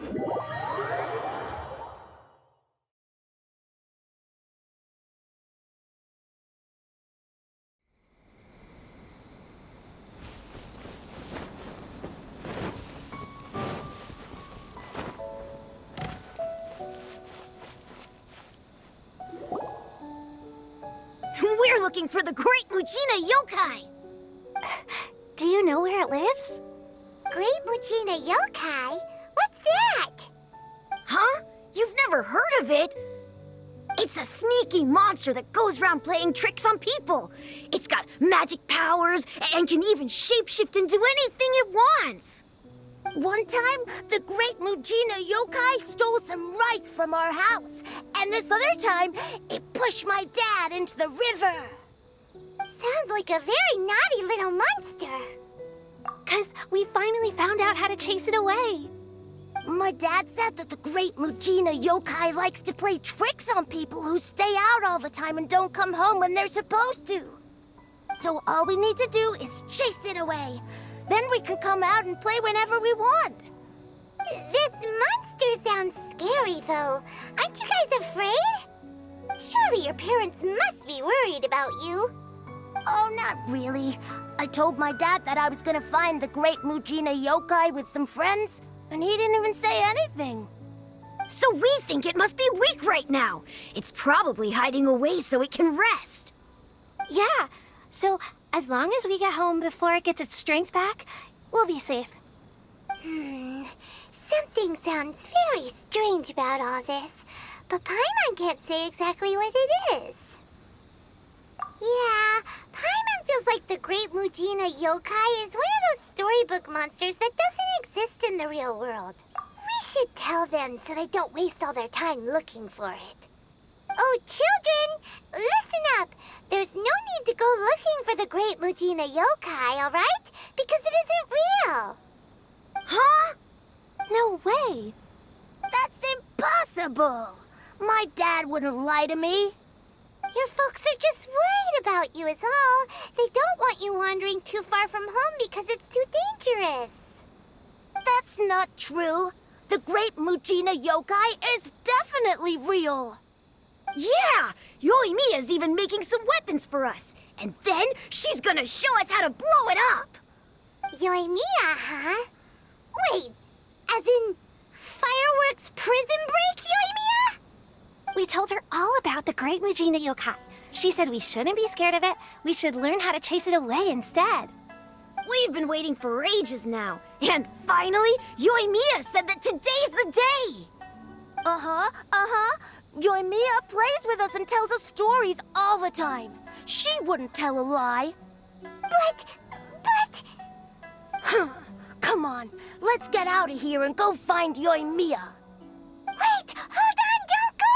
We're looking for the Great Mujina Yokai! Do you know where it lives? Great Mujina Yokai? What's that? Huh? You've never heard of it? It's a sneaky monster that goes around playing tricks on people. It's got magic powers and can even shapeshift into anything it wants. One time, the Great Mujina Yokai stole some rice from our house. And this other time, it pushed my dad into the river. Sounds like a very naughty little monster. 'Cause we finally found out how to chase it away. My dad said that the Great Mujina Yokai likes to play tricks on people who stay out all the time and don't come home when they're supposed to. So all we need to do is chase it away. Then we can come out and play whenever we want. This monster sounds scary, though. Aren't you guys afraid? Surely your parents must be worried about you. Oh, not really. I told my dad that I was gonna find the Great Mujina Yokai with some friends, and he didn't even say anything. So we think it must be weak right now. It's probably hiding away so it can rest. Yeah, so as long as we get home before it gets its strength back, we'll be safe. Something sounds very strange about all this, but Paimon can't say exactly what it is. Yeah, Paimon feels like the Great Mujina Yokai is one of those storybook monsters that doesn't exist in the real world. We should tell them so they don't waste all their time looking for it. Oh, children, listen up. There's no need to go looking for the Great Mujina Yokai, all right? Because it isn't real. Huh? No way. That's impossible. My dad wouldn't lie to me. Your folks are just worried about you is all. They don't want you wandering too far from home because it's too dangerous. That's not true. The Great Mujina Yokai is definitely real. Yeah! Yoimiya's even making some weapons for us. And then she's gonna show us how to blow it up! Yoimiya, huh? Wait, as in fireworks prison break, Yoimiya? We told her all about the Great Mujina Yokai. She said we shouldn't be scared of it. We should learn how to chase it away instead. We've been waiting for ages now. And finally, Yoimiya said that today's the day! Yoimiya plays with us and tells us stories all the time. She wouldn't tell a lie. But... Come on, let's get out of here and go find Yoimiya. Wait, hold on, don't go!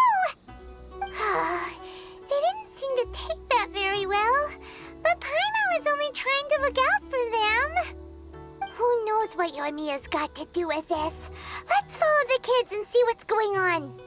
They didn't seem to take that very well. But Paimon was only trying to look out for them. Who knows what Yoimiya's got to do with this? Let's follow the kids and see what's going on.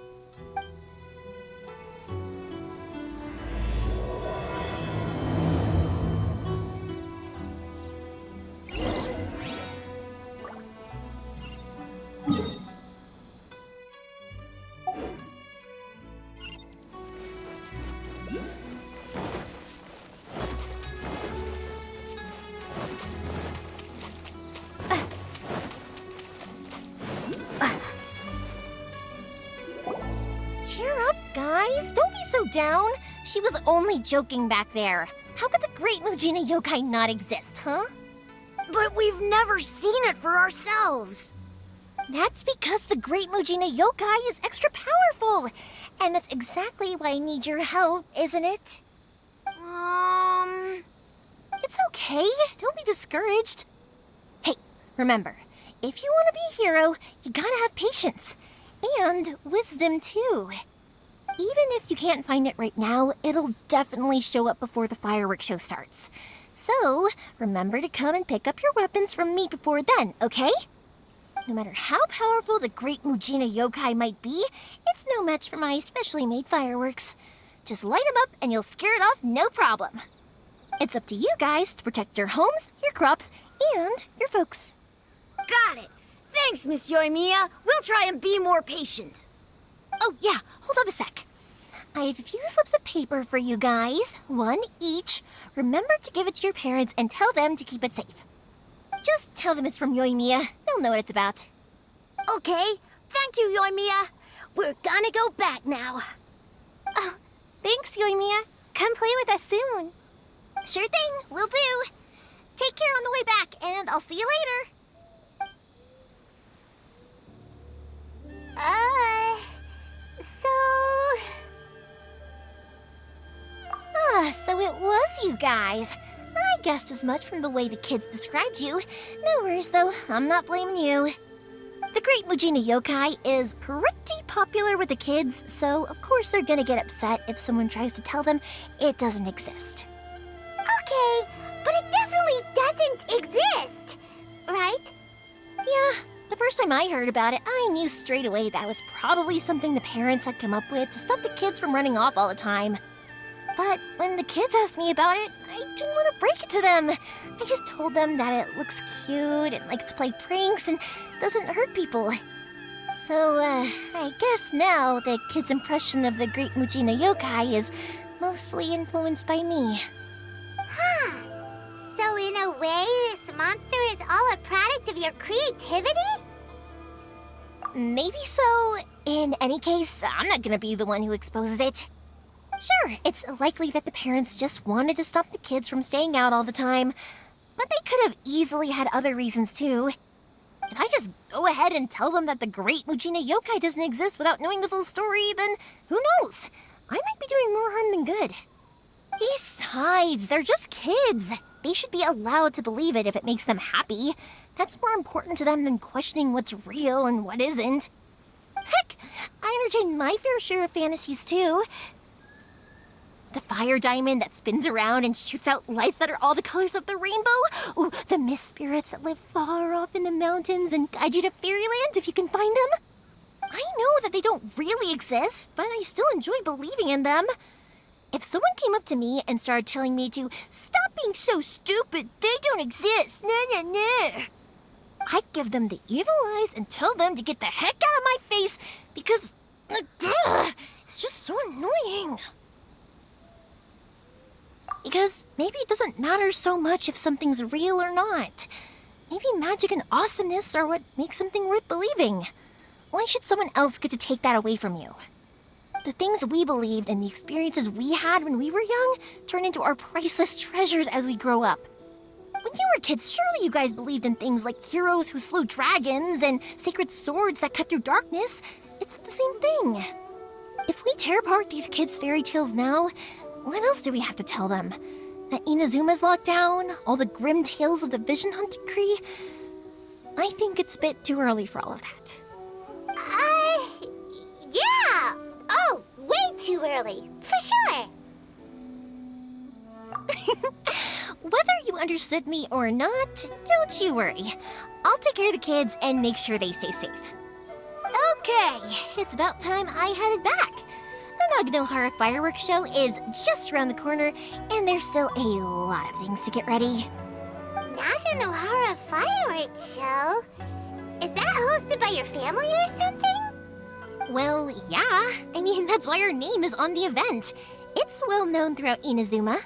Cheer up, guys. Don't be so down. She was only joking back there. How could the Great Mujina Yokai not exist, huh? But we've never seen it for ourselves. That's because the Great Mujina Yokai is extra powerful. And that's exactly why I need your help, isn't it? It's okay. Don't be discouraged. Hey, remember, if you want to be a hero, you gotta have patience. And wisdom, too. Even if you can't find it right now, it'll definitely show up before the fireworks show starts. So, remember to come and pick up your weapons from me before then, okay? No matter how powerful the Great Mujina Yokai might be, it's no match for my specially made fireworks. Just light them up and you'll scare it off no problem. It's up to you guys to protect your homes, your crops, and your folks. Got it. Thanks, Miss Yoimiya. We'll try and be more patient. Oh, yeah, hold up a sec. I have a few slips of paper for you guys, one each. Remember to give it to your parents and tell them to keep it safe. Just tell them it's from Yoimiya. They'll know what it's about. Okay, thank you, Yoimiya. We're gonna go back now. Oh, thanks, Yoimiya. Come play with us soon. Sure thing, will do. Take care on the way back, and I'll see you later. So it was you guys. I guessed as much from the way the kids described you. No worries, though. I'm not blaming you. The Great Mujina Yokai is pretty popular with the kids, so of course they're gonna get upset if someone tries to tell them it doesn't exist. Okay, but it definitely doesn't exist, right? Yeah, the first time I heard about it, I knew straight away that was probably something the parents had come up with to stop the kids from running off all the time. But when the kids asked me about it, I didn't want to break it to them. I just told them that it looks cute and likes to play pranks and doesn't hurt people. So, I guess now the kids' impression of the Great Mujina Yokai is mostly influenced by me. Huh. So in a way, this monster is all a product of your creativity? Maybe so. In any case, I'm not gonna be the one who exposes it. Sure, it's likely that the parents just wanted to stop the kids from staying out all the time, but they could have easily had other reasons too. If I just go ahead and tell them that the Great Mujina Yokai doesn't exist without knowing the full story, then who knows? I might be doing more harm than good. Besides, they're just kids. They should be allowed to believe it if it makes them happy. That's more important to them than questioning what's real and what isn't. Heck, I entertain my fair share of fantasies too. The fire diamond that spins around and shoots out lights that are all the colors of the rainbow. Ooh, the mist spirits that live far off in the mountains and guide you to fairyland if you can find them. I know that they don't really exist, but I still enjoy believing in them. If someone came up to me and started telling me to stop being so stupid, they don't exist, I'd give them the evil eyes and tell them to get the heck out of my face because it's just so annoying. Because maybe it doesn't matter so much if something's real or not. Maybe magic and awesomeness are what makes something worth believing. Why should someone else get to take that away from you? The things we believed and the experiences we had when we were young turn into our priceless treasures as we grow up. When you were kids, surely you guys believed in things like heroes who slew dragons and sacred swords that cut through darkness. It's the same thing. If we tear apart these kids' fairy tales now, what else do we have to tell them? That Inazuma's locked down? All the grim tales of the Vision Hunt decree? I think it's a bit too early for all of that. Yeah! Oh, way too early, for sure! Whether you understood me or not, don't you worry. I'll take care of the kids and make sure they stay safe. Okay, it's about time I headed back. The Naganohara fireworks show is just around the corner, and there's still a lot of things to get ready. Naganohara fireworks show? Is that hosted by your family or something? Well, yeah. I mean, that's why our name is on the event. It's well known throughout Inazuma.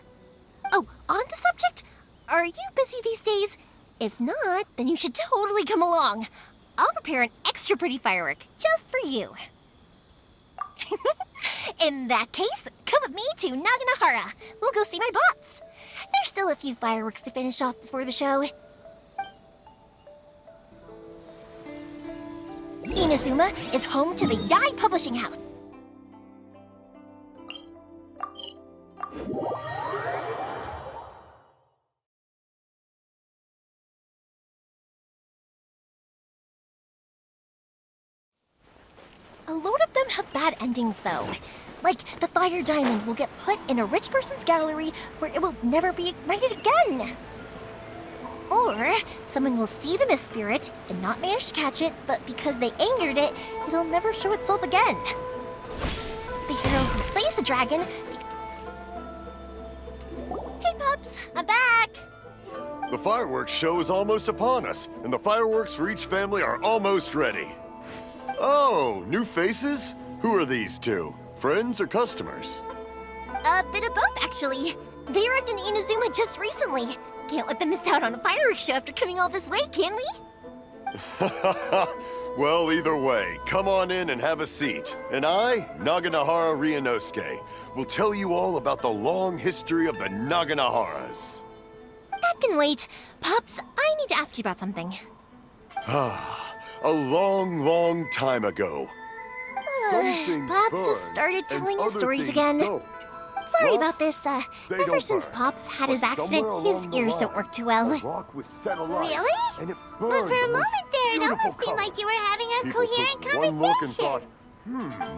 Oh, on the subject, are you busy these days? If not, then you should totally come along. I'll prepare an extra pretty firework just for you. In that case, come with me to Naganohara. We'll go see my bots. There's still a few fireworks to finish off before the show. Inazuma is home to the G.I.X publishing house. A load of them have bad endings, though. Like, the fire diamond will get put in a rich person's gallery where it will never be ignited again. Or, someone will see the mist spirit and not manage to catch it, but because they angered it, it'll never show itself again. The hero who slays the dragon... Hey, pups! I'm back! The fireworks show is almost upon us, and the fireworks for each family are almost ready. Oh, new faces? Who are these two? Friends or customers? A bit of both, actually. They arrived in Inazuma just recently. Can't let them miss out on a fireworks show after coming all this way, can we? Well, either way, come on in and have a seat. And I, Naganahara Ryunosuke, will tell you all about the long history of the Naganaharas. That can wait. Pops, I need to ask you about something. A long, long time ago. Pops has started telling his stories again. Sorry about this. Ever since Pops had his accident, his ears don't work too well. Really? But for a moment there, it almost seemed like you were having a coherent conversation.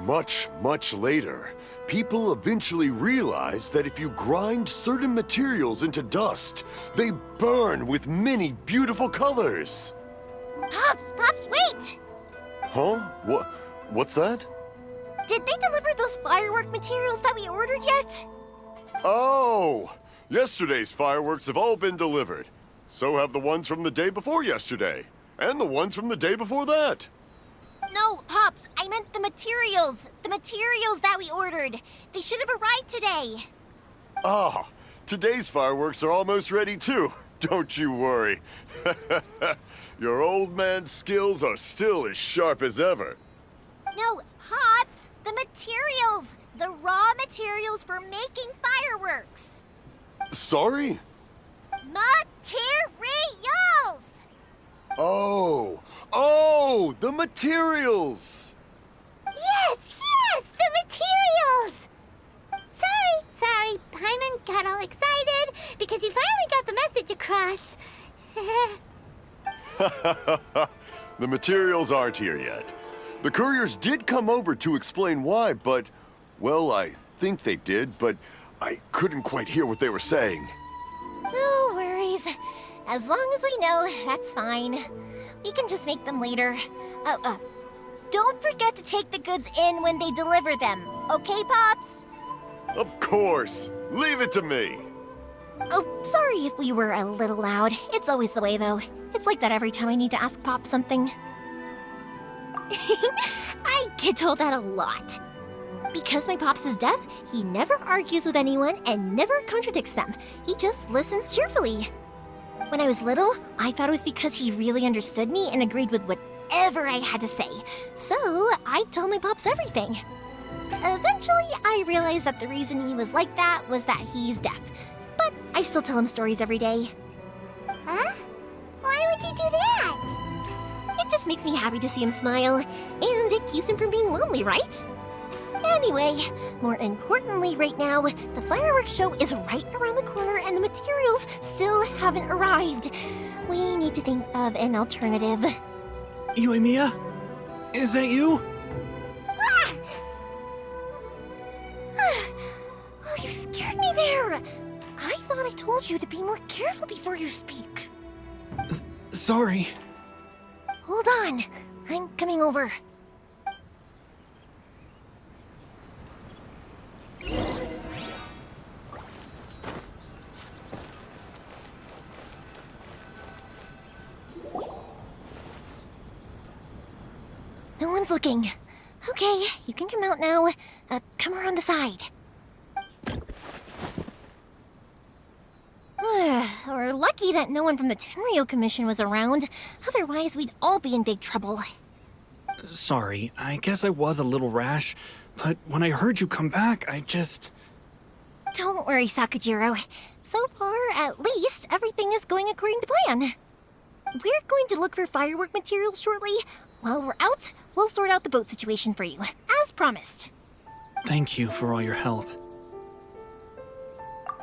Much, much later, people eventually realized that if you grind certain materials into dust, they burn with many beautiful colors. Pops, wait! Huh? What's that? Did they deliver those firework materials that we ordered yet? Oh! Yesterday's fireworks have all been delivered. So have the ones from the day before yesterday. And the ones from the day before that. No, Pops, I meant the materials. The materials that we ordered. They should have arrived today. Ah, today's fireworks are almost ready too. Don't you worry. Your old man's skills are still as sharp as ever. No, Pops, the materials. The raw materials for making fireworks. Sorry? Materials! Oh, the materials! Yes, the materials! Sorry, Paimon got all excited because you finally got the message across. The materials aren't here yet. The couriers did come over to explain why, but, well, I think they did, but I couldn't quite hear what they were saying. No worries. As long as we know, that's fine. We can just make them later. Don't forget to take the goods in when they deliver them, okay, Pops? Of course. Leave it to me. Oh, sorry if we were a little loud. It's always the way, though. It's like that every time I need to ask Pop something. I get told that a lot. Because my Pops is deaf, he never argues with anyone and never contradicts them. He just listens cheerfully. When I was little, I thought it was because he really understood me and agreed with whatever I had to say. So I'd tell my Pops everything. Eventually, I realized that the reason he was like that was that he's deaf. But I still tell him stories every day. Huh? Why would you do that? It just makes me happy to see him smile, and it keeps him from being lonely, right? Anyway, more importantly right now, the fireworks show is right around the corner and the materials still haven't arrived. We need to think of an alternative. Yoimiya? Is that you? Oh, you scared me there! I thought I told you to be more careful before you speak. Sorry. Hold on, I'm coming over. No one's looking. Okay, you can come out now. Come around the side. We're lucky that no one from the Tenryo Commission was around. Otherwise, we'd all be in big trouble. Sorry, I guess I was a little rash, but when I heard you come back, I just... Don't worry, Sakajiro. So far, at least, everything is going according to plan. We're going to look for firework materials shortly. While we're out, we'll sort out the boat situation for you, as promised. Thank you for all your help.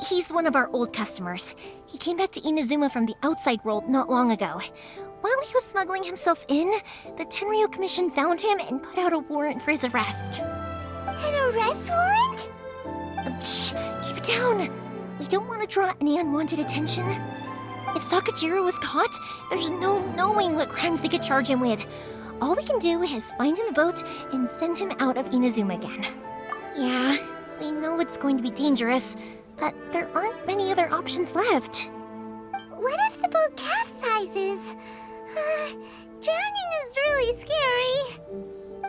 He's one of our old customers. He came back to Inazuma from the outside world not long ago. While he was smuggling himself in, the Tenryo Commission found him and put out a warrant for his arrest. An arrest warrant? Shh! Keep it down! We don't want to draw any unwanted attention. If Sakajiro was caught, there's no knowing what crimes they could charge him with. All we can do is find him a boat and send him out of Inazuma again. Yeah, we know it's going to be dangerous, but there aren't many other options left. what if the boat capsizes? Drowning is really scary.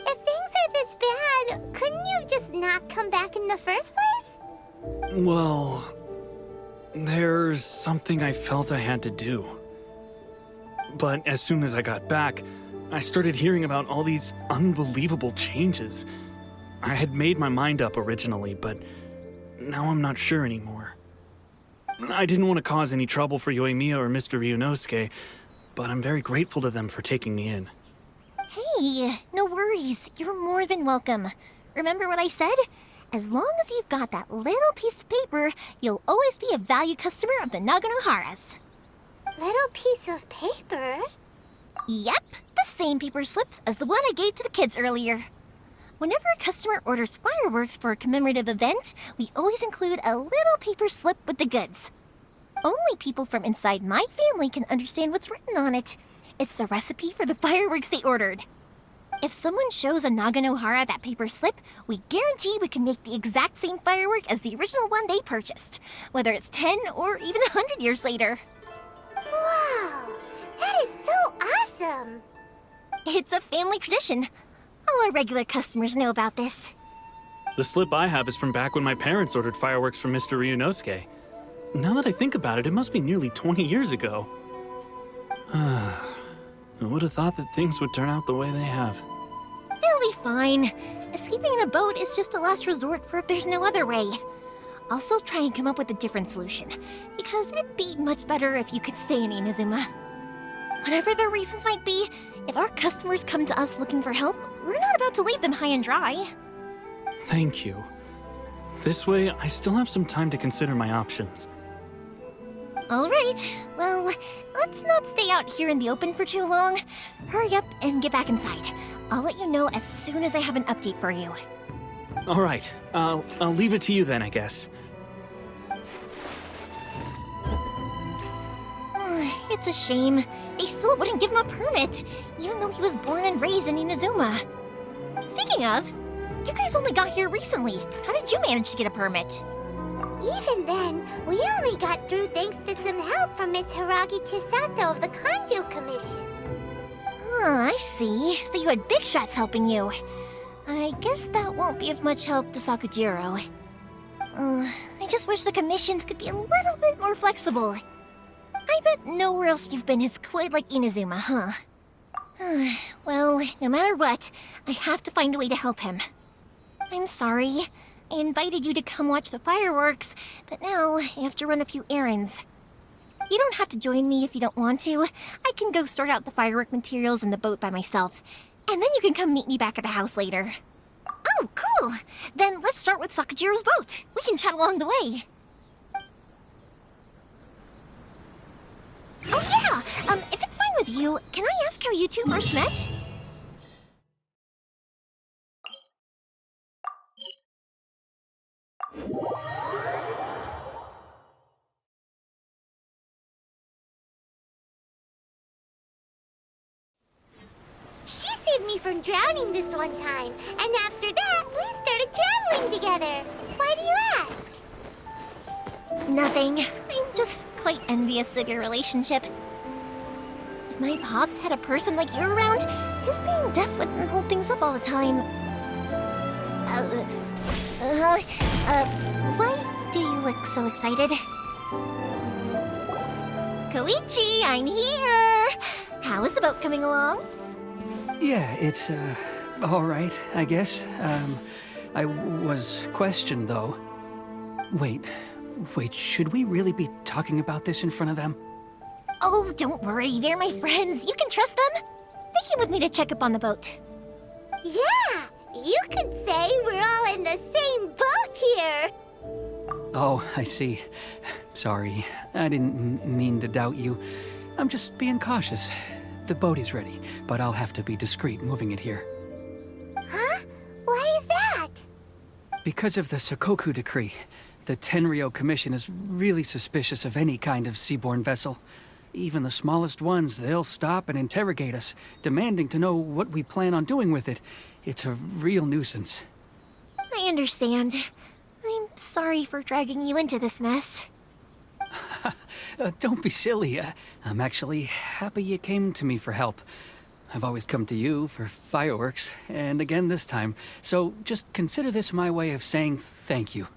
If things are this bad, couldn't you just not come back in the first place? Well, there's something I felt I had to do. But as soon as I got back, I started hearing about all these unbelievable changes. I had made my mind up originally, but now I'm not sure anymore. I didn't want to cause any trouble for Yoimiya or Mr. Ryunosuke, but I'm very grateful to them for taking me in. Hey, no worries. You're more than welcome. Remember what I said? As long as you've got that little piece of paper, you'll always be a valued customer of the Naganohara's. Little piece of paper? Yep, the same paper slips as the one I gave to the kids earlier. Whenever a customer orders fireworks for a commemorative event, we always include a little paper slip with the goods. Only people from inside my family can understand what's written on it. It's the recipe for the fireworks they ordered. If someone shows a Naganohara that paper slip, we guarantee we can make the exact same firework as the original one they purchased, whether it's 10 or even 100 years later. Wow, that is so awesome! It's a family tradition. All our regular customers know about this. The slip I have is from back when my parents ordered fireworks from Mr. Ryunosuke. Now that I think about it, it must be nearly 20 years ago. I would have thought that things would turn out the way they have. It'll be fine. Escaping in a boat is just a last resort for if there's no other way. I'll still try and come up with a different solution, because it'd be much better if you could stay in Inazuma. Whatever their reasons might be, if our customers come to us looking for help, we're not about to leave them high and dry. Thank you. This way, I still have some time to consider my options. All right, well, let's not stay out here in the open for too long. Hurry up and get back inside. I'll let you know as soon as I have an update for you. All right, I'll leave it to you then, I guess. It's a shame. They still wouldn't give him a permit, even though he was born and raised in Inazuma. Speaking of, you guys only got here recently. How did you manage to get a permit? Even then, we only got through thanks to some help from Miss Hiragi Chisato of the Kanjo Commission. I see. So you had big shots helping you. I guess that won't be of much help to Sakujiro. I just wish the commissions could be a little bit more flexible. I bet nowhere else you've been is quite like Inazuma, huh? Well, no matter what, I have to find a way to help him. I'm sorry. I invited you to come watch the fireworks, but now I have to run a few errands. You don't have to join me if you don't want to. I can go sort out the firework materials in the boat by myself, and then you can come meet me back at the house later. Oh, cool! Then let's start with Sakujiro's boat. We can chat along the way. Oh yeah! If it's fine with you, can I ask how you two first met? She saved me from drowning this one time, and after that, we started traveling together. Why do you ask? Nothing. I'm just quite envious of your relationship. If my pops had a person like you around, his being deaf wouldn't hold things up all the time. Why do you look so excited? Koichi, I'm here! How is the boat coming along? Yeah, it's, all right, I guess. I was questioned, though. Wait, should we really be talking about this in front of them? Oh, don't worry, they're my friends. You can trust them. They came with me to check up on the boat. Yeah, you could say we're all in the same boat here. Oh, I see. Sorry, I didn't mean to doubt you. I'm just being cautious. The boat is ready, but I'll have to be discreet moving it here. Huh? Why is that? Because of the Sokoku decree, the Tenryo Commission is really suspicious of any kind of seaborne vessel. Even the smallest ones, they'll stop and interrogate us, demanding to know what we plan on doing with it. It's a real nuisance. I understand. I'm sorry for dragging you into this mess. Don't be silly. I'm actually happy you came to me for help. I've always come to you for fireworks, and again this time. So just consider this my way of saying thank you.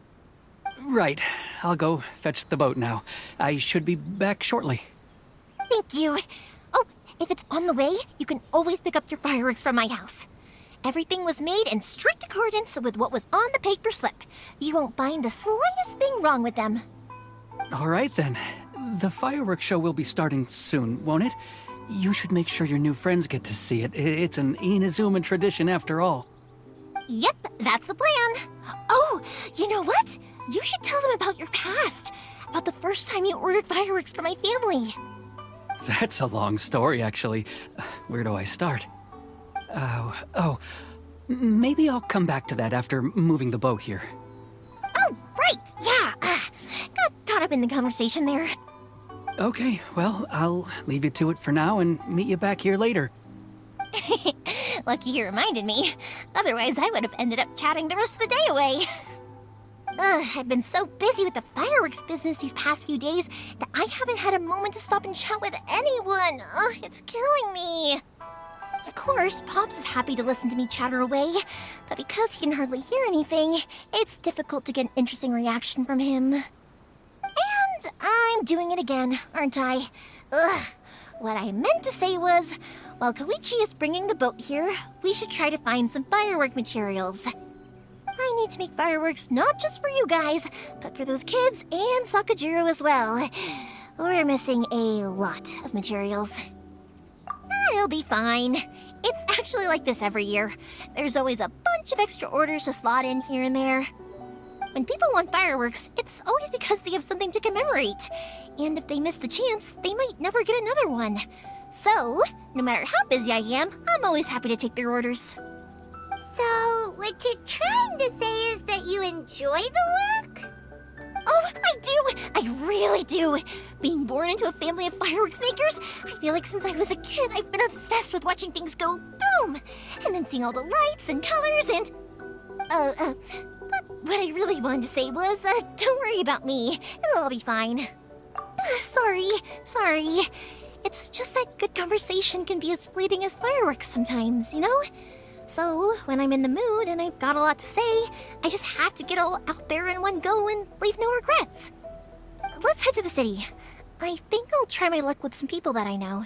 Right, I'll go fetch the boat now. I should be back shortly. Thank you. Oh, if it's on the way, you can always pick up your fireworks from my house. Everything was made in strict accordance with what was on the paper slip. You won't find the slightest thing wrong with them. All right then. The fireworks show will be starting soon, won't it? You should make sure your new friends get to see it. It's an Inazuma tradition after all. Yep, that's the plan. Oh, you know what? You should tell them about your past. About the first time you ordered fireworks for my family. That's a long story, actually. Where do I start? Maybe I'll come back to that after moving the boat here. Oh, right, yeah. Got caught up in the conversation there. Okay, well, I'll leave you to it for now and meet you back here later. Lucky you reminded me. Otherwise, I would have ended up chatting the rest of the day away. I've been so busy with the fireworks business these past few days that I haven't had a moment to stop and chat with anyone. It's killing me. Of course, Pops is happy to listen to me chatter away, but because he can hardly hear anything, it's difficult to get an interesting reaction from him. And I'm doing it again, aren't I? What I meant to say was, while Koichi is bringing the boat here, we should try to find some firework materials. I need to make fireworks not just for you guys, but for those kids and Sakajiro as well. We're missing a lot of materials. I'll be fine. It's actually like this every year. There's always a bunch of extra orders to slot in here and there. When people want fireworks, it's always because they have something to commemorate. And if they miss the chance, they might never get another one. So, no matter how busy I am, I'm always happy to take their orders. So, what you're trying to say is that you enjoy the work? Oh, I do! I really do! Being born into a family of fireworks makers, I feel like since I was a kid, I've been obsessed with watching things go boom! And then seeing all the lights and colors and... But what I really wanted to say was, don't worry about me. It'll all be fine. Sorry. It's just that good conversation can be as fleeting as fireworks sometimes, you know? So, when I'm in the mood and I've got a lot to say, I just have to get all out there in one go and leave no regrets. Let's head to the city. I think I'll try my luck with some people that I know.